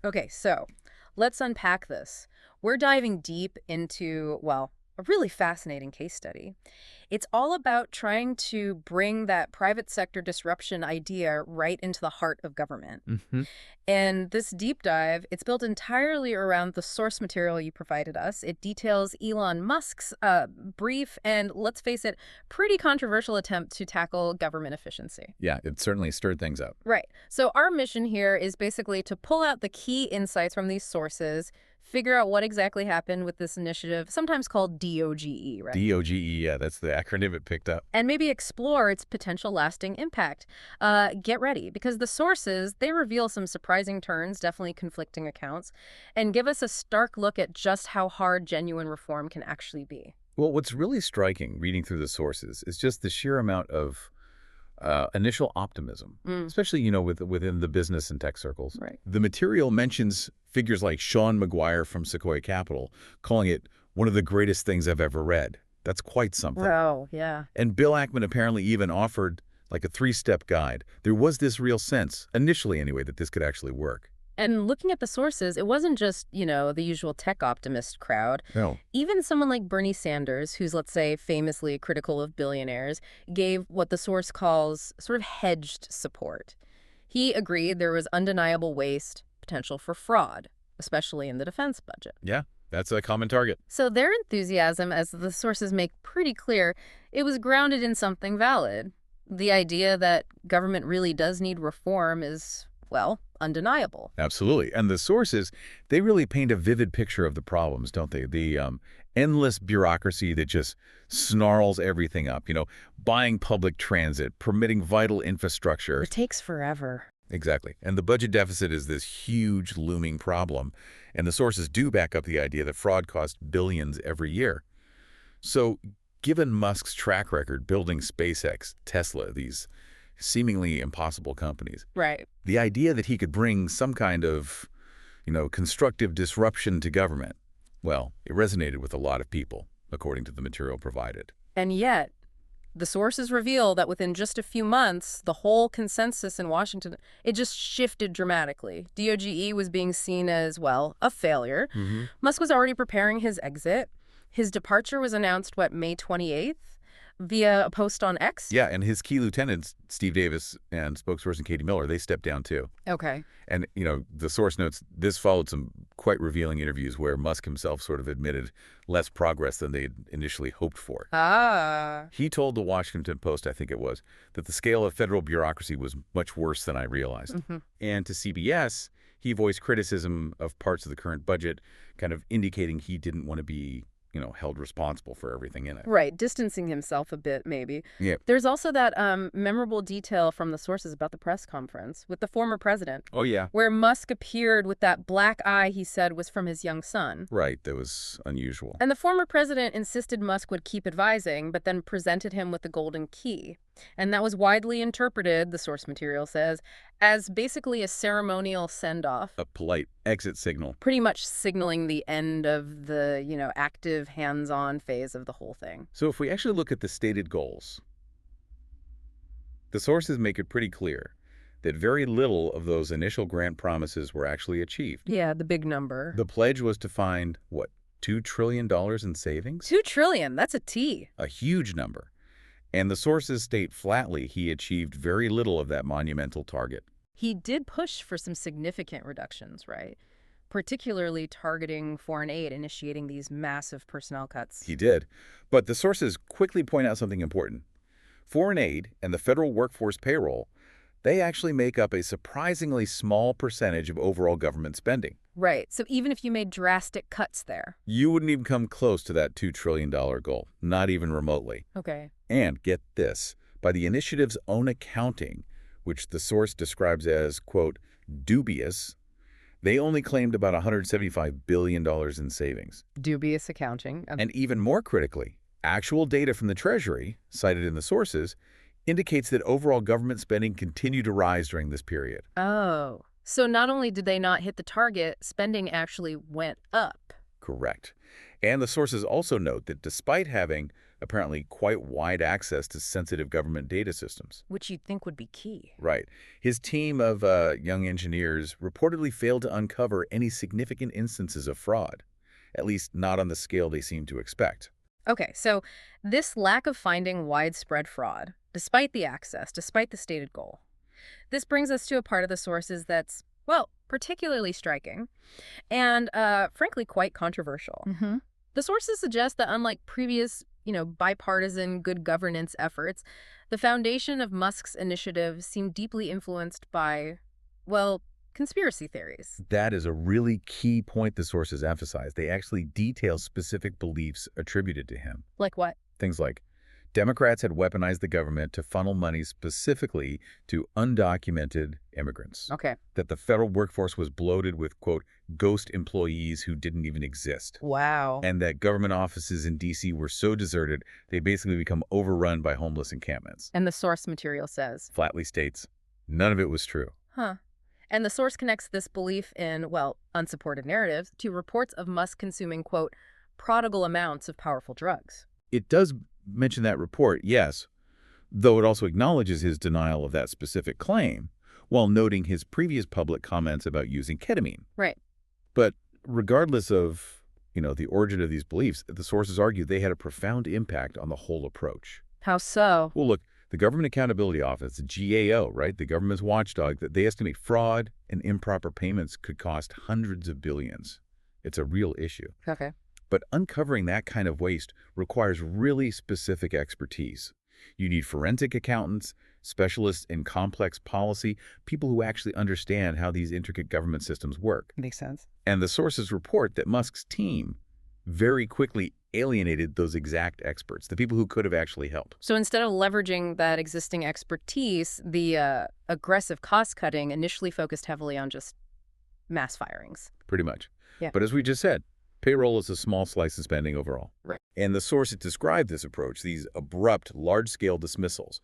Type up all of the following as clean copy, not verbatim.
Okay, so let's unpack this. We're diving deep into, well, a really fascinating case study. It's all about trying to bring that private sector disruption idea right into the heart of government. Hmm. And this deep dive, it's built entirely around the source material you provided us. It details Elon Musk's brief and, let's face it, pretty controversial attempt to tackle government efficiency. Yeah, it certainly stirred things up. Right. So our mission here is basically to pull out the key insights from these sources, figure out what exactly happened with this initiative, sometimes called DOGE, right? DOGE, yeah, that's the acronym it picked up. And maybe explore its potential lasting impact. Get ready, because the sources, they reveal some surprising turns, definitely conflicting accounts, and give us a stark look at just how hard genuine reform can actually be. Well, what's really striking reading through the sources is just the sheer amount of initial optimism, especially, within the business and tech circles. Right. The material mentions figures like Sean McGuire from Sequoia Capital, calling it one of the greatest things I've ever read. That's quite something. Wow, yeah. And Bill Ackman apparently even offered like a 3-step guide. There was this real sense, initially anyway, that this could actually work. And looking at the sources, it wasn't just, the usual tech optimist crowd. No. Even someone like Bernie Sanders, who's, let's say, famously critical of billionaires, gave what the source calls sort of hedged support. He agreed there was undeniable waste, potential for fraud, especially in the defense budget. Yeah, that's a common target. So their enthusiasm, as the sources make pretty clear, it was grounded in something valid. The idea that government really does need reform is, well, undeniable. Absolutely. And the sources, they really paint a vivid picture of the problems, don't they? The endless bureaucracy that just snarls everything up, buying public transit, permitting vital infrastructure. It takes forever. Exactly. And the budget deficit is this huge looming problem. And the sources do back up the idea that fraud costs billions every year. So given Musk's track record building SpaceX, Tesla, these seemingly impossible companies, Right. the idea that he could bring some kind of, constructive disruption to government, well, it resonated with a lot of people, according to the material provided. And yet, the sources reveal that within just a few months, the whole consensus in Washington, it just shifted dramatically. DOGE was being seen as, well, a failure. Musk was already preparing his exit. His departure was announced, May 28th? Via a post on X? Yeah, and his key lieutenants, Steve Davis and spokesperson Katie Miller, they stepped down too. Okay. And, the source notes this followed some quite revealing interviews where Musk himself sort of admitted less progress than they'd initially hoped for. Ah. He told the Washington Post, I think it was, that the scale of federal bureaucracy was much worse than I realized. And to CBS, he voiced criticism of parts of the current budget, kind of indicating he didn't want to be held responsible for everything in it. Right, distancing himself a bit, maybe. Yeah. There's also that memorable detail from the sources about the press conference with the former president. Oh, yeah. Where Musk appeared with that black eye he said was from his young son. Right, that was unusual. And the former president insisted Musk would keep advising, but then presented him with the golden key. And that was widely interpreted, the source material says, as basically a ceremonial send-off. A polite exit signal. Pretty much signaling the end of the, active hands-on phase of the whole thing. So if we actually look at the stated goals, the sources make it pretty clear that very little of those initial grant promises were actually achieved. Yeah, the big number. The pledge was to find, $2 trillion in savings? $2 trillion, that's a T. A huge number. And the sources state flatly he achieved very little of that monumental target. He did push for some significant reductions, right? Particularly targeting foreign aid, initiating these massive personnel cuts. He did. But the sources quickly point out something important. Foreign aid and the federal workforce payroll, they actually make up a surprisingly small percentage of overall government spending. Right. So even if you made drastic cuts there. You wouldn't even come close to that $2 trillion goal, not even remotely. Okay. And get this, by the initiative's own accounting, which the source describes as, quote, dubious, they only claimed about $175 billion in savings. Dubious accounting. And even more critically, actual data from the Treasury, cited in the sources, indicates that overall government spending continued to rise during this period. Oh. So not only did they not hit the target, spending actually went up. Correct. And the sources also note that despite having apparently quite wide access to sensitive government data systems. Which you'd think would be key. Right. His team of young engineers reportedly failed to uncover any significant instances of fraud, at least not on the scale they seemed to expect. Okay, so this lack of finding widespread fraud, despite the access, despite the stated goal, this brings us to a part of the sources that's, well, particularly striking and, frankly, quite controversial. The sources suggest that unlike previous, bipartisan good governance efforts, the foundation of Musk's initiative seemed deeply influenced by, well, conspiracy theories. That is a really key point the sources emphasize. They actually detail specific beliefs attributed to him. Like what? Things like Democrats had weaponized the government to funnel money specifically to undocumented immigrants. Okay. That the federal workforce was bloated with, quote, ghost employees who didn't even exist. Wow. And that government offices in D.C. were so deserted, they basically become overrun by homeless encampments. And the source material says? Flatly states, none of it was true. Huh. And the source connects this belief in, well, unsupported narratives to reports of Musk consuming, quote, prodigal amounts of powerful drugs. It does mention that report, yes, though it also acknowledges his denial of that specific claim, while noting his previous public comments about using ketamine. Right. But regardless of, the origin of these beliefs, the sources argue they had a profound impact on the whole approach. How so? Well, look, the Government Accountability Office, the GAO, right, the government's watchdog, that they estimate fraud and improper payments could cost hundreds of billions. It's a real issue. Okay. But uncovering that kind of waste requires really specific expertise. You need forensic accountants, specialists in complex policy, people who actually understand how these intricate government systems work. Makes sense. And the sources report that Musk's team very quickly alienated those exact experts, the people who could have actually helped. So instead of leveraging that existing expertise, the aggressive cost-cutting initially focused heavily on just mass firings. Pretty much. Yeah. But as we just said, payroll is a small slice of spending overall. Right. And the sources described this approach, these abrupt, large-scale dismissals.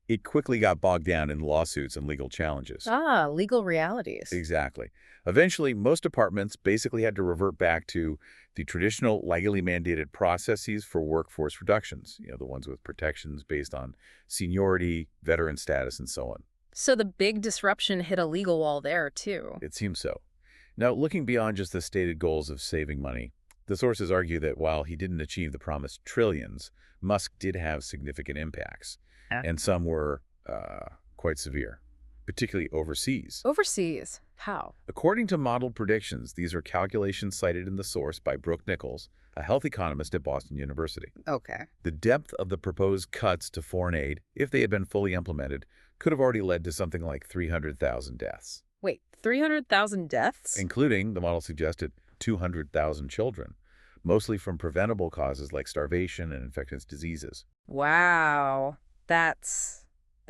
It quickly got bogged down in lawsuits and legal challenges. Ah, legal realities. Exactly. Eventually, most departments basically had to revert back to the traditional legally mandated processes for workforce reductions, the ones with protections based on seniority, veteran status, and so on. So the big disruption hit a legal wall there, too. It seems so. Now, looking beyond just the stated goals of saving money, the sources argue that while he didn't achieve the promised trillions, Musk did have significant impacts, and some were quite severe, particularly overseas. Overseas? How? According to modeled predictions, these are calculations cited in the source by Brooke Nichols, a health economist at Boston University. Okay. The depth of the proposed cuts to foreign aid, if they had been fully implemented, could have already led to something like 300,000 deaths. Wait, 300,000 deaths? Including, the model suggested, 200,000 children, mostly from preventable causes like starvation and infectious diseases. Wow. That's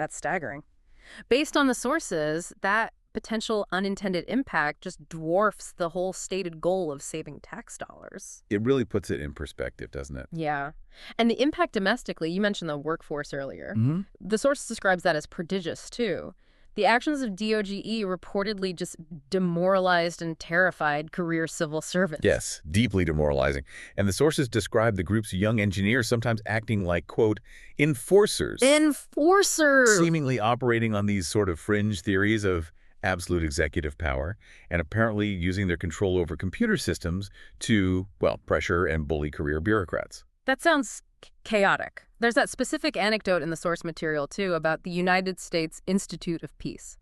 staggering. Based on the sources, that potential unintended impact just dwarfs the whole stated goal of saving tax dollars. It really puts it in perspective, doesn't it? Yeah. And the impact domestically, you mentioned the workforce earlier. The source describes that as prodigious, too. The actions of DOGE reportedly just demoralized and terrified career civil servants. Yes, deeply demoralizing. And the sources describe the group's young engineers sometimes acting like, quote, enforcers. Enforcers! Seemingly operating on these sort of fringe theories of absolute executive power, and apparently using their control over computer systems to, well, pressure and bully career bureaucrats. That sounds chaotic. There's that specific anecdote in the source material, too, about the United States Institute of Peace,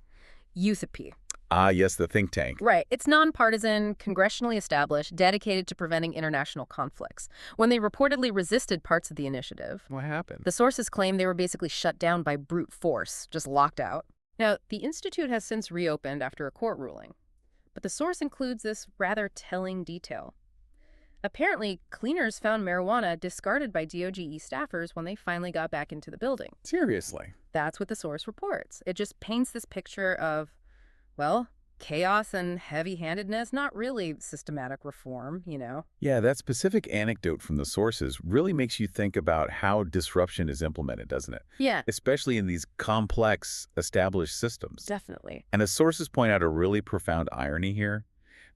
USIP. Ah, yes, the think tank. Right. It's nonpartisan, congressionally established, dedicated to preventing international conflicts. When they reportedly resisted parts of the initiative, What happened? the sources claim they were basically shut down by brute force, just locked out. Now, the institute has since reopened after a court ruling, but the source includes this rather telling detail. Apparently, cleaners found marijuana discarded by DOGE staffers when they finally got back into the building. Seriously? That's what the source reports. It just paints this picture of, well, chaos and heavy-handedness, not really systematic reform, Yeah, that specific anecdote from the sources really makes you think about how disruption is implemented, doesn't it? Yeah, Especially in these complex, established systems. definitely. And the sources point out a really profound irony here.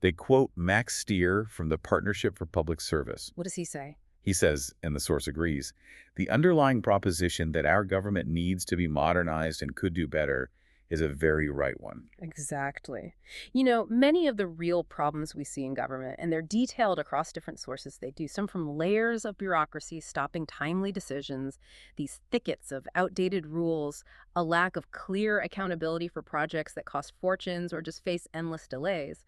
They quote Max Stier from the Partnership for Public Service. What does he say? He says, and the source agrees, the underlying proposition that our government needs to be modernized and could do better is a very right one. Exactly. You know, many of the real problems we see in government, and they're detailed across different sources, they do some from layers of bureaucracy stopping timely decisions, these thickets of outdated rules, a lack of clear accountability for projects that cost fortunes or just face endless delays.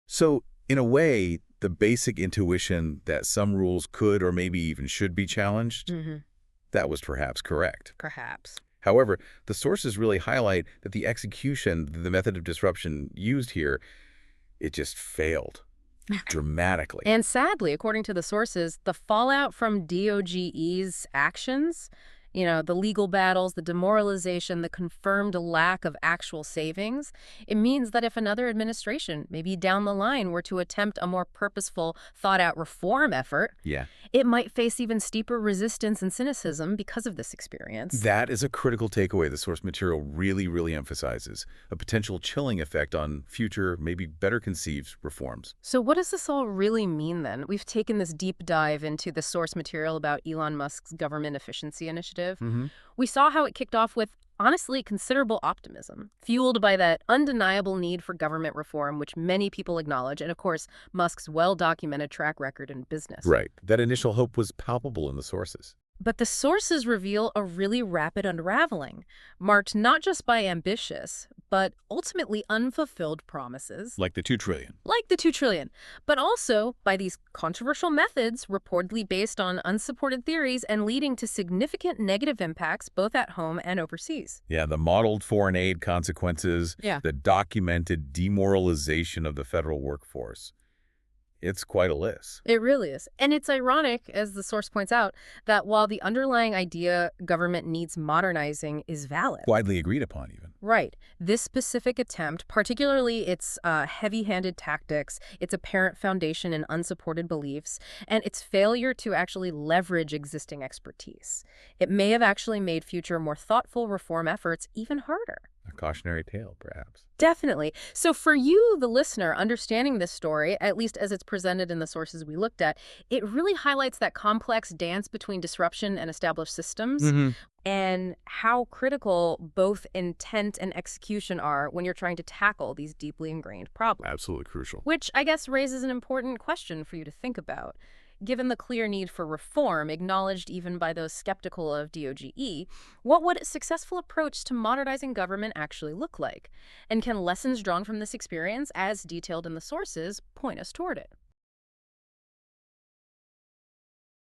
So, in a way, the basic intuition that some rules could or maybe even should be challenged, that was perhaps correct. Perhaps. However, the sources really highlight that the execution, the method of disruption used here, it just failed dramatically. And sadly, according to the sources, the fallout from DOGE's actions, you know, the legal battles, the demoralization, the confirmed lack of actual savings, it means that if another administration, maybe down the line, were to attempt a more purposeful, thought-out reform effort, it might face even steeper resistance and cynicism because of this experience. That is a critical takeaway the source material really emphasizes, a potential chilling effect on future, maybe better conceived reforms. So what does this all really mean then? We've taken this deep dive into the source material about Elon Musk's government efficiency initiative. We saw how it kicked off with, honestly, considerable optimism, fueled by that undeniable need for government reform, which many people acknowledge, and of course, Musk's well-documented track record in business. Right. That initial hope was palpable in the sources. But the sources reveal a really rapid unraveling, marked not just by ambitious, but ultimately unfulfilled promises. Like the $2 trillion. Like the $2 trillion, but also by these controversial methods reportedly based on unsupported theories and leading to significant negative impacts both at home and overseas. Yeah, the modeled foreign aid consequences, the documented demoralization of the federal workforce. It's quite a list. It really is. And it's ironic, as the source points out, that while the underlying idea government needs modernizing is valid. Widely agreed upon, even. Right. This specific attempt, particularly its heavy-handed tactics, its apparent foundation in unsupported beliefs, and its failure to actually leverage existing expertise, it may have actually made future more thoughtful reform efforts even harder. A cautionary tale, perhaps. Definitely. So for you, the listener, understanding this story, at least as it's presented in the sources we looked at, it really highlights that complex dance between disruption and established systems and how critical both intent and execution are when you're trying to tackle these deeply ingrained problems. Absolutely crucial. Which I guess raises an important question for you to think about. Given the clear need for reform, acknowledged even by those skeptical of DOGE, what would a successful approach to modernizing government actually look like? And can lessons drawn from this experience, as detailed in the sources, point us toward it?